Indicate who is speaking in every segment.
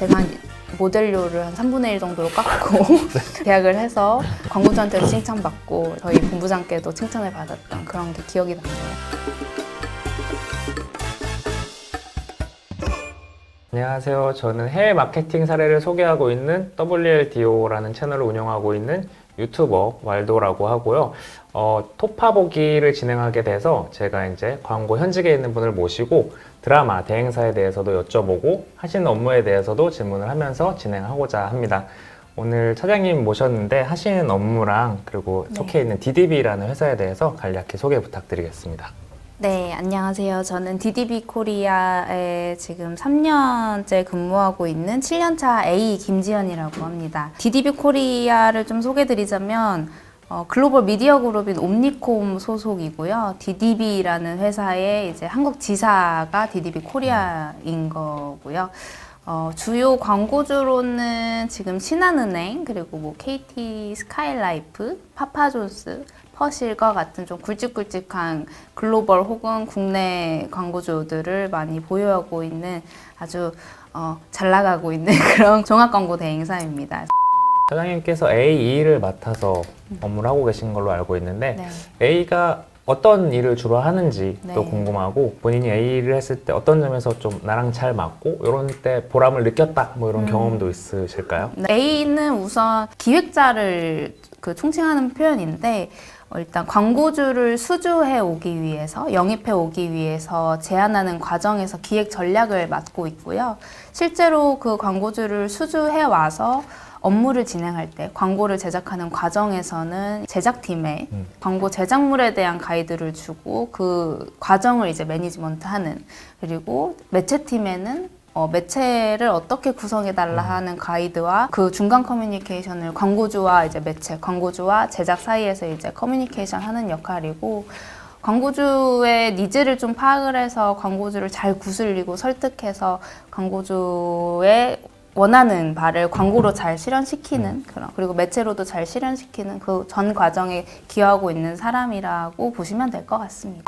Speaker 1: 제가 한 모델료를 한 3분의 1 정도로 깎고 계약을 해서 광고주한테도 칭찬받고 저희 본부장께도 칭찬을 받았던 그런 게 기억이 나네요.
Speaker 2: 안녕하세요. 저는 해외 마케팅 사례를 소개하고 있는 WLDO라는 채널을 운영하고 있는 유튜버 왈도라고 하고요. 토파보기를 진행하게 돼서 제가 이제 광고 현직에 있는 분을 모시고 드라마, 대행사에 대해서도 여쭤보고 하시는 업무에 대해서도 질문을 하면서 진행하고자 합니다. 오늘 차장님 모셨는데 하시는 업무랑 그리고 속해 있는 DDB라는 회사에 대해서 간략히 소개 부탁드리겠습니다.
Speaker 1: 네, 안녕하세요. 저는 DDB 코리아에 지금 3년째 근무하고 있는 7년차 A 김지연이라고 합니다. DDB 코리아를 좀 소개드리자면 글로벌 미디어 그룹인 옴니콤 소속이고요. DDB라는 회사의 이제 한국 지사가 DDB 코리아인 거고요. 주요 광고주로는 지금 신한은행, 그리고 뭐 KT 스카이라이프, 파파존스, 퍼실과 같은 좀 굵직굵직한 글로벌 혹은 국내 광고주들을 많이 보유하고 있는 아주 잘 나가고 있는 그런 종합광고 대행사입니다.
Speaker 2: 차장님께서 A2를 맡아서 업무를 하고 계신 걸로 알고 있는데
Speaker 1: 네.
Speaker 2: A가 어떤 일을 주로 하는지
Speaker 1: 네.
Speaker 2: 또 궁금하고 본인이 A를 했을 때 어떤 점에서 좀 나랑 잘 맞고 이런 때 보람을 느꼈다 뭐 이런 경험도 있으실까요?
Speaker 1: A는 우선 기획자를 총칭하는 표현인데 일단 광고주를 수주해 오기 위해서, 영입해 오기 위해서 제안하는 과정에서 기획 전략을 맡고 있고요. 실제로 그 광고주를 수주해 와서 업무를 진행할 때 광고를 제작하는 과정에서는 제작팀에 광고 제작물에 대한 가이드를 주고 그 과정을 이제 매니지먼트하는, 그리고 매체팀에는 매체를 어떻게 구성해달라 하는 가이드와 그 중간 커뮤니케이션을 광고주와 이제 매체, 광고주와 제작 사이에서 이제 커뮤니케이션 하는 역할이고, 광고주의 니즈를 좀 파악을 해서 광고주를 잘 구슬리고 설득해서 광고주의 원하는 바를 광고로 잘 실현시키는 그런, 그리고 매체로도 잘 실현시키는 그 전 과정에 기여하고 있는 사람이라고 보시면 될 것 같습니다.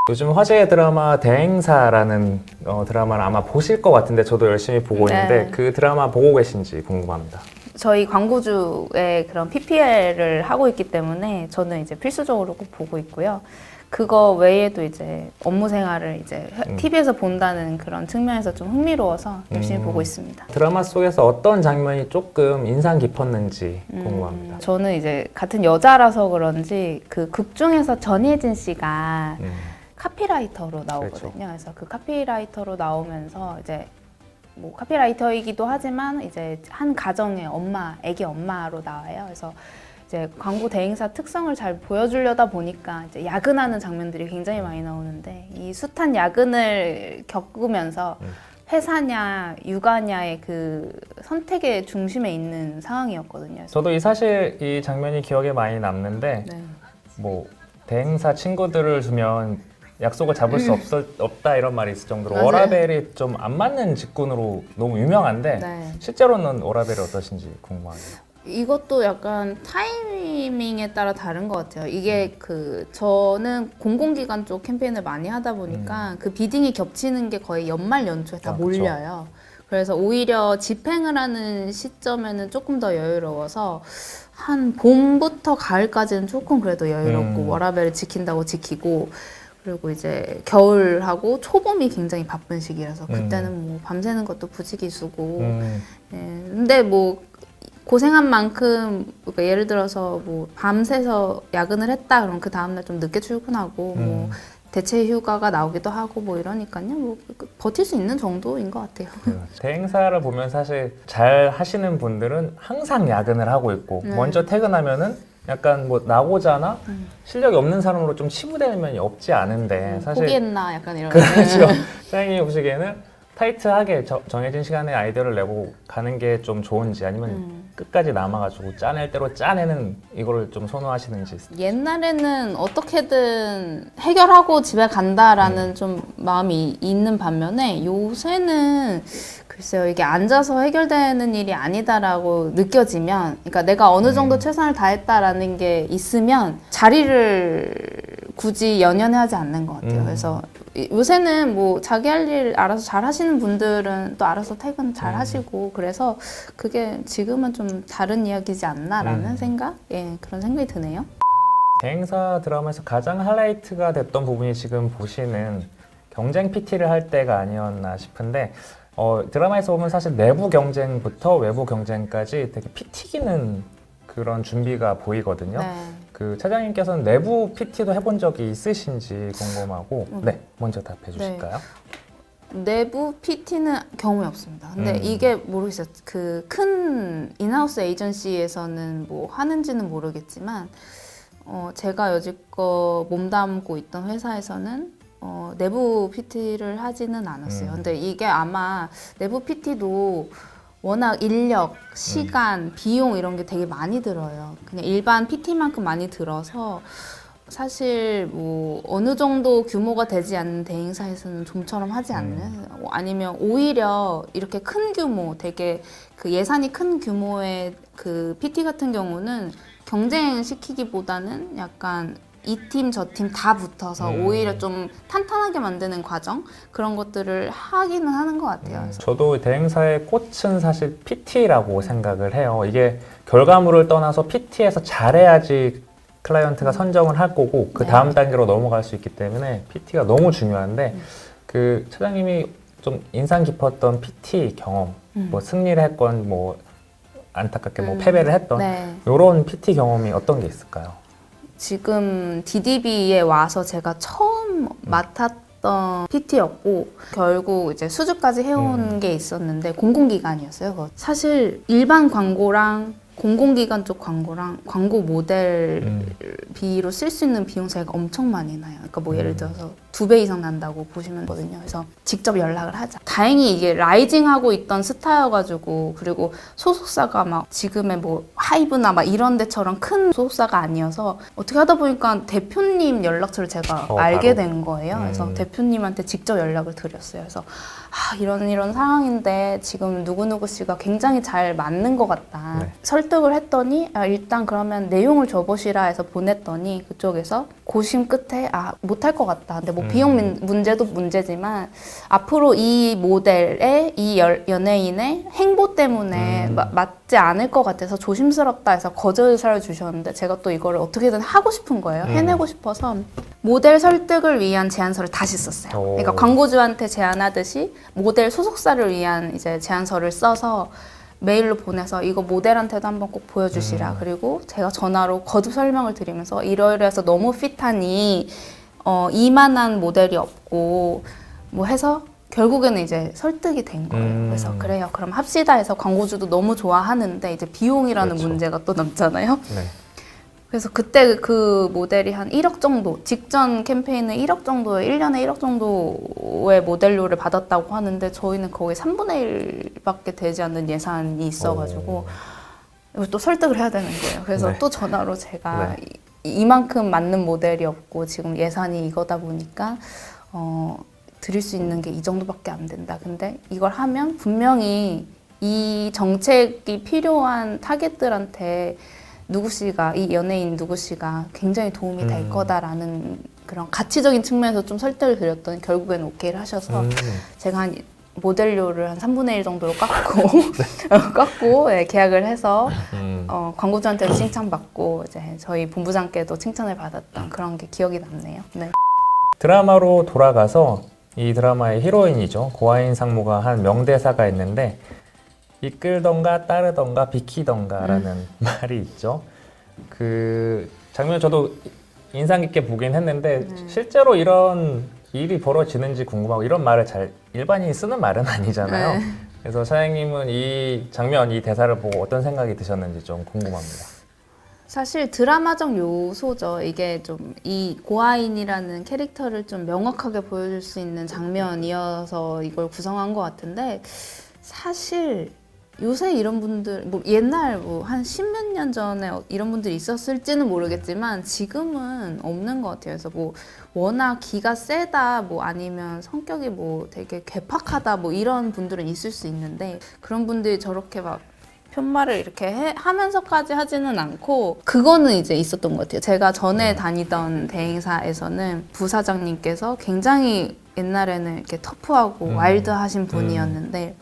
Speaker 2: 요즘 화제의 드라마 대행사라는 드라마를 아마 보실 것 같은데 저도 열심히 보고 있는데 그 드라마 보고 계신지 궁금합니다.
Speaker 1: 저희 광고주의 그런 PPL을 하고 있기 때문에 저는 이제 필수적으로 꼭 보고 있고요. 그거 외에도 이제 업무 생활을 이제 TV에서 본다는 그런 측면에서 좀 흥미로워서 열심히 보고 있습니다.
Speaker 2: 드라마 속에서 어떤 장면이 조금 인상 깊었는지 궁금합니다.
Speaker 1: 저는 이제 같은 여자라서 그런지 그 극 중에서 전예진 씨가 카피라이터로 나오거든요.
Speaker 2: 그렇죠.
Speaker 1: 그래서 그 카피라이터로 나오면서 이제 뭐 카피라이터이기도 하지만 이제 한 가정의 엄마, 아기 엄마로 나와요. 그래서 이제 광고 대행사 특성을 잘 보여주려다 보니까 이제 야근하는 장면들이 굉장히 많이 나오는데, 이 숱한 야근을 겪으면서 회사냐 육아냐의 그 선택의 중심에 있는 상황이었거든요. 그래서
Speaker 2: 저도 사실 이 장면이 기억에 많이 남는데
Speaker 1: 네.
Speaker 2: 뭐 대행사 친구들을 두면 약속을 잡을 수 없다 이런 말이 있을 정도로
Speaker 1: 맞아요.
Speaker 2: 워라벨이 좀 안 맞는 직군으로 너무 유명한데
Speaker 1: 네.
Speaker 2: 실제로는 워라벨이 어떠신지 궁금하네요.
Speaker 1: 이것도 약간 타이밍에 따라 다른 것 같아요. 이게 저는 공공기관 쪽 캠페인을 많이 하다 보니까 그 비딩이 겹치는 게 거의 연말 연초에 다 몰려요. 그래서 오히려 집행을 하는 시점에는 조금 더 여유로워서 한 봄부터 가을까지는 조금 그래도 여유롭고 워라벨을 지킨다고 지키고, 그리고 이제 겨울하고 초봄이 굉장히 바쁜 시기라서 그때는 뭐 밤새는 것도 부지기수고 예, 근데 뭐 고생한 만큼, 그러니까 예를 들어서 뭐 밤새서 야근을 했다 그러면 그 다음날 좀 늦게 출근하고 뭐 대체 휴가가 나오기도 하고 뭐 이러니까요. 뭐 버틸 수 있는 정도인 것 같아요.
Speaker 2: 대행사를 보면 사실 잘 하시는 분들은 항상 야근을 하고 있고 먼저 퇴근하면은 약간 뭐 나고자나 실력이 없는 사람으로 좀 치부되는 면이 없지 않은데 사실
Speaker 1: 포기했나 약간 이런.
Speaker 2: 그렇죠. 사장님이 보시기에는 타이트하게 정해진 시간에 아이디어를 내고 가는 게 좀 좋은지, 아니면 끝까지 남아가지고 짜낼 대로 짜내는 이거를 좀 선호하시는지.
Speaker 1: 옛날에는 어떻게든 해결하고 집에 간다라는 좀 마음이 있는 반면에 요새는 글쎄요, 이게 앉아서 해결되는 일이 아니다라고 느껴지면, 그러니까 내가 어느 정도 최선을 다했다라는 게 있으면 자리를 굳이 연연해 하지 않는 것 같아요. 그래서 요새는 뭐 자기 할 일 알아서 잘 하시는 분들은 또 알아서 퇴근 잘 하시고 그래서 그게 지금은 좀 다른 이야기지 않나라는 생각? 예, 그런 생각이 드네요.
Speaker 2: 대행사 드라마에서 가장 하이라이트가 됐던 부분이 지금 보시는 경쟁 PT를 할 때가 아니었나 싶은데 드라마에서 보면 사실 내부 경쟁부터 외부 경쟁까지 되게 피 튀기는 그런 준비가 보이거든요.
Speaker 1: 네.
Speaker 2: 그 차장님께서는 내부 PT도 해본 적이 있으신지 궁금하고 네, 먼저 답해 주실까요?
Speaker 1: 내부 PT는 경험이 없습니다. 근데 이게 모르겠어요. 그 큰 인하우스 에이전시에서는 뭐 하는지는 모르겠지만 제가 여지껏 몸담고 있던 회사에서는 내부 PT를 하지는 않았어요. 근데 이게 아마 내부 PT도 워낙 인력, 시간, 비용 이런 게 되게 많이 들어요. 그냥 일반 PT만큼 많이 들어서 사실 뭐 어느 정도 규모가 되지 않는 대행사에서는 좀처럼 하지 않는 아니면 오히려 이렇게 큰 규모 되게 그 예산이 큰 규모의 그 PT 같은 경우는 경쟁시키기보다는 약간 이 팀 저 팀 다 붙어서 오히려 좀 탄탄하게 만드는 과정 그런 것들을 하기는 하는 것 같아요. 그래서
Speaker 2: 저도 대행사의 꽃은 사실 PT라고 생각을 해요. 이게 결과물을 떠나서 PT에서 잘해야지 클라이언트가 선정을 할 거고 그 다음 단계로 넘어갈 수 있기 때문에 PT가 너무 중요한데 그 차장님이 좀 인상 깊었던 PT 경험, 뭐 승리를 했건 뭐 안타깝게 뭐 패배를 했던 이런 PT 경험이 어떤 게 있을까요?
Speaker 1: 지금 DDB에 와서 제가 처음 맡았던 PT였고 결국 이제 수주까지 해온 게 있었는데 공공기관이었어요. 그거. 사실 일반 광고랑 공공기관 쪽 광고랑 광고 모델비로 쓸 수 있는 비용 차이가 엄청 많이 나요. 그러니까 뭐 예를 들어서 2배 이상 난다고 보시면 되거든요. 그래서 직접 연락을 하자. 다행히 이게 라이징하고 있던 스타여가지고 그리고 소속사가 막 지금의 뭐 하이브나 막 이런 데처럼 큰 소속사가 아니어서 어떻게 하다 보니까 대표님 연락처를 제가 알게 된 거예요. 그래서 대표님한테 직접 연락을 드렸어요. 그래서 이런 상황인데 지금 누구누구 씨가 굉장히 잘 맞는 것 같다.
Speaker 2: 네.
Speaker 1: 설득을 했더니 일단 그러면 내용을 줘보시라 해서 보냈더니 그쪽에서 고심 끝에 못할 것 같다. 근데 뭐 비용 문제도 문제지만 앞으로 이 모델의 이 연예인의 행보 때문에 맞지 않을 것 같아서 조심스럽다 해서 거절 의사를 주셨는데 제가 또 이거를 어떻게든 하고 싶은 거예요. 해내고 싶어서 모델 설득을 위한 제안서를 다시 썼어요. 그러니까 광고주한테 제안하듯이 모델 소속사를 위한 이제 제안서를 써서 메일로 보내서 이거 모델한테도 한번 꼭 보여주시라. 그리고 제가 전화로 거듭 설명을 드리면서 이러이러해서 너무 핏하니 이만한 모델이 없고 뭐 해서 결국에는 이제 설득이 된 거예요. 그래서 그래요. 그럼 합시다 해서 광고주도 너무 좋아하는데 이제 비용이라는
Speaker 2: 그렇죠.
Speaker 1: 문제가 또 남잖아요.
Speaker 2: 네.
Speaker 1: 그래서 그때 그 모델이 한 1억 정도, 직전 캠페인은 1억 정도에 1년에 1억 정도의 모델료를 받았다고 하는데 저희는 거의 3분의 1밖에 되지 않는 예산이 있어가지고 이걸 또 설득을 해야 되는 거예요. 그래서 또 전화로 제가 이만큼 맞는 모델이 없고 지금 예산이 이거다 보니까 드릴 수 있는 게 이 정도밖에 안 된다. 근데 이걸 하면 분명히 이 정책이 필요한 타겟들한테 누구씨가 이 연예인 누구씨가 굉장히 도움이 될 거다라는 그런 가치적인 측면에서 좀 설득을 드렸더니 결국에는 오케이를 하셔서 제가 한 모델료를 한 3분의 1 정도로 깎고 계약을 해서 광고주한테도 칭찬받고 이제 저희 본부장께도 칭찬을 받았던 그런 게 기억이 남네요. 네.
Speaker 2: 드라마로 돌아가서 이 드라마의 히로인이죠. 고아인 상무가 한 명대사가 있는데 이끌던가 따르던가 비키던가라는 말이 있죠. 그 장면 저도 인상 깊게 보긴 했는데 실제로 이런 일이 벌어지는지 궁금하고 이런 말을 잘 일반인이 쓰는 말은 아니잖아요. 그래서 사장님은 이 장면, 이 대사를 보고 어떤 생각이 드셨는지 좀 궁금합니다.
Speaker 1: 사실 드라마적 요소죠. 이게 좀 이 고아인이라는 캐릭터를 좀 명확하게 보여줄 수 있는 장면이어서 이걸 구성한 것 같은데 사실 요새 이런 분들 뭐 옛날 뭐 한 10몇 년 전에 이런 분들이 있었을지는 모르겠지만 지금은 없는 것 같아요. 그래서 뭐 워낙 기가 세다 뭐 아니면 성격이 뭐 되게 괴팍하다 뭐 이런 분들은 있을 수 있는데 그런 분들이 저렇게 막 편말을 이렇게 하면서까지 하지는 않고 그거는 이제 있었던 것 같아요. 제가 전에 다니던 대행사에서는 부사장님께서 굉장히 옛날에는 이렇게 터프하고 와일드하신 분이었는데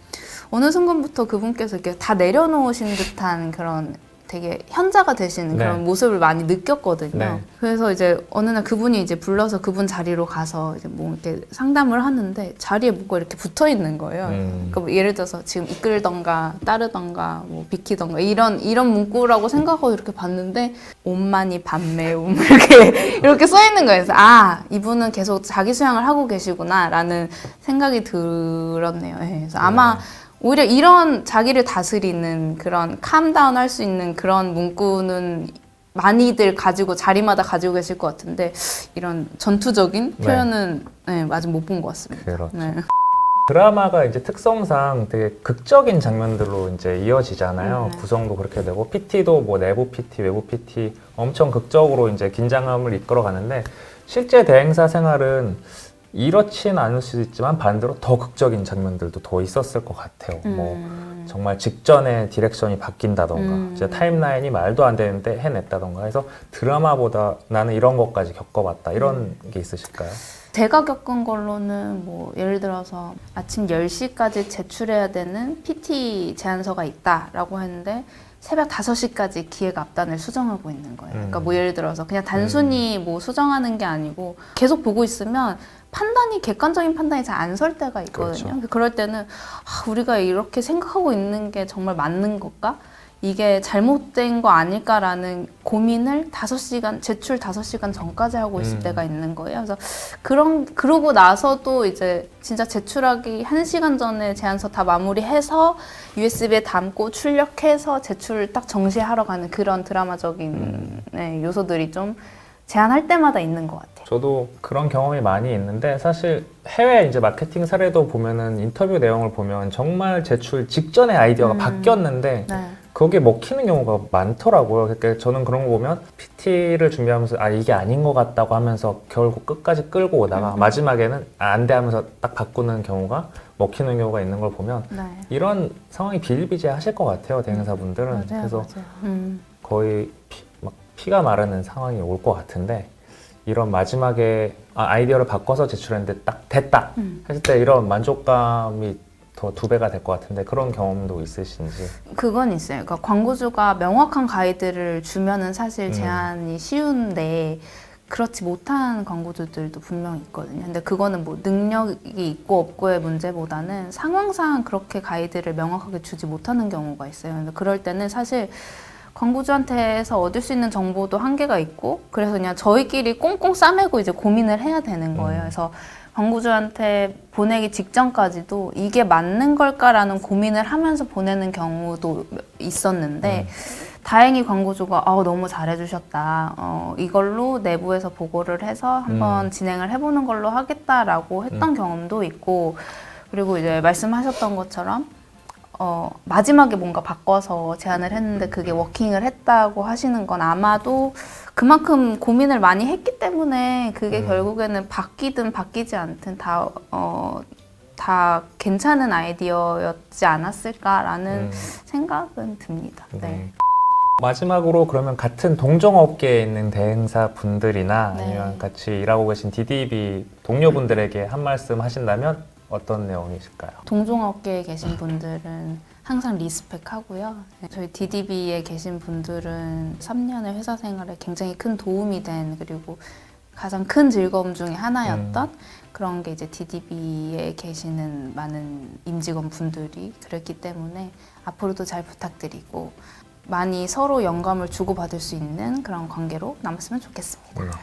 Speaker 1: 어느 순간부터 그분께서 이렇게 다 내려놓으신 듯한 그런 되게 현자가 되시는
Speaker 2: 네.
Speaker 1: 그런 모습을 많이 느꼈거든요.
Speaker 2: 네.
Speaker 1: 그래서 이제 어느 날 그분이 이제 불러서 그분 자리로 가서 이제 뭐 이렇게 상담을 하는데 자리에 뭐가 이렇게 붙어 있는 거예요. 그러니까 뭐 예를 들어서 지금 이끌던가 따르던가 뭐 비키던가 이런 문구라고 생각하고 이렇게 봤는데 옷만이 밤매움 이렇게 써 있는 거예요. 그래서 아 이분은 계속 자기 수양을 하고 계시구나라는 생각이 들었네요. 네. 그래서 아마 오히려 이런 자기를 다스리는 그런 캄다운 할 수 있는 그런 문구는 많이들 가지고 자리마다 가지고 계실 것 같은데 이런 전투적인 표현은 네, 아직 못 본 것 같습니다.
Speaker 2: 그렇죠.
Speaker 1: 네.
Speaker 2: 드라마가 이제 특성상 되게 극적인 장면들로 이제 이어지잖아요. 구성도 그렇게 되고 PT도 뭐 내부 PT, 외부 PT 엄청 극적으로 이제 긴장감을 이끌어가는데 실제 대행사 생활은 이렇진 않을 수도 있지만 반대로 더 극적인 장면들도 더 있었을 것 같아요. 뭐 정말 직전에 디렉션이 바뀐다던가 이제 타임라인이 말도 안 되는데 해냈다던가 해서 드라마보다 나는 이런 것까지 겪어봤다 이런 게 있으실까요?
Speaker 1: 제가 겪은 걸로는 뭐 예를 들어서 아침 10시까지 제출해야 되는 PT 제안서가 있다라고 했는데 새벽 5시까지 기획 앞단을 수정하고 있는 거예요. 그러니까 뭐 예를 들어서 그냥 단순히 뭐 수정하는 게 아니고 계속 보고 있으면 객관적인 판단이 잘 안 설 때가 있거든요.
Speaker 2: 그렇죠.
Speaker 1: 그럴 때는 아, 우리가 이렇게 생각하고 있는 게 정말 맞는 걸까? 이게 잘못된 거 아닐까라는 고민을 제출 5시간 전까지 하고 있을 때가 있는 거예요. 그래서 그러고 나서도 이제 진짜 제출하기 1시간 전에 제안서 다 마무리해서 USB에 담고 출력해서 제출을 딱 정시하러 가는 그런 드라마적인 네, 요소들이 좀 제안할 때마다 있는 것 같아요.
Speaker 2: 저도 그런 경험이 많이 있는데 사실 해외 이제 마케팅 사례도 보면은 인터뷰 내용을 보면 정말 제출 직전에 아이디어가 바뀌었는데
Speaker 1: 네.
Speaker 2: 그게 먹히는 경우가 많더라고요. 그러니까 저는 그런 거 보면 PT를 준비하면서 아 이게 아닌 것 같다고 하면서 결국 끝까지 끌고 오다가 마지막에는 안 돼 하면서 딱 바꾸는 경우가 먹히는 경우가 있는 걸 보면
Speaker 1: 네.
Speaker 2: 이런 상황이 비일비재하실 것 같아요. 대행사분들은.
Speaker 1: 맞아요,
Speaker 2: 그래서
Speaker 1: 맞아요.
Speaker 2: 거의 피가 마르는 상황이 올 것 같은데 이런 마지막에 아이디어를 바꿔서 제출했는데 딱 됐다 했을 때 이런 만족감이 더 2배가 될 것 같은데 그런 경험도 있으신지?
Speaker 1: 그건 있어요. 그러니까 광고주가 명확한 가이드를 주면은 사실 제안이 쉬운데 그렇지 못한 광고주들도 분명히 있거든요. 근데 그거는 뭐 능력이 있고 없고의 문제보다는 상황상 그렇게 가이드를 명확하게 주지 못하는 경우가 있어요. 근데 그럴 때는 사실 광고주한테서 얻을 수 있는 정보도 한계가 있고 그래서 그냥 저희끼리 꽁꽁 싸매고 이제 고민을 해야 되는 거예요. 그래서 광고주한테 보내기 직전까지도 이게 맞는 걸까라는 고민을 하면서 보내는 경우도 있었는데 다행히 광고주가 너무 잘해주셨다. 이걸로 내부에서 보고를 해서 한번 진행을 해보는 걸로 하겠다라고 했던 경험도 있고 그리고 이제 말씀하셨던 것처럼 마지막에 뭔가 바꿔서 제안을 했는데 그게 워킹을 했다고 하시는 건 아마도 그만큼 고민을 많이 했기 때문에 그게 결국에는 바뀌든 바뀌지 않든 다 괜찮은 아이디어였지 않았을까라는 생각은 듭니다. 네.
Speaker 2: 마지막으로 그러면 같은 동종업계에 있는 대행사 분들이나
Speaker 1: 네.
Speaker 2: 아니면 같이 일하고 계신 DDB 동료분들에게 한 말씀 하신다면 어떤 내용이실까요?
Speaker 1: 동종업계에 계신 분들은 항상 리스펙하고요. 저희 DDB에 계신 분들은 3년의 회사 생활에 굉장히 큰 도움이 된 그리고 가장 큰 즐거움 중에 하나였던 그런 게 이제 DDB에 계시는 많은 임직원 분들이 그랬기 때문에 앞으로도 잘 부탁드리고 많이 서로 영감을 주고받을 수 있는 그런 관계로 남았으면 좋겠습니다.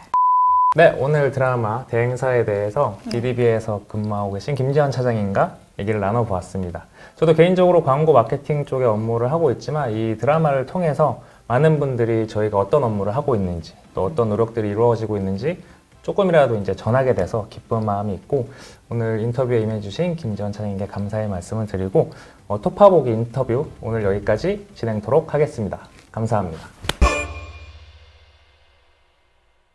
Speaker 2: 네, 오늘 드라마 대행사에 대해서 DDB에서 근무하고 계신 김지현 차장님과 얘기를 나눠보았습니다. 저도 개인적으로 광고 마케팅 쪽의 업무를 하고 있지만 이 드라마를 통해서 많은 분들이 저희가 어떤 업무를 하고 있는지 또 어떤 노력들이 이루어지고 있는지 조금이라도 이제 전하게 돼서 기쁜 마음이 있고 오늘 인터뷰에 임해주신 김지현 차장님께 감사의 말씀을 드리고 토파보기 인터뷰 오늘 여기까지 진행토록 하겠습니다. 감사합니다.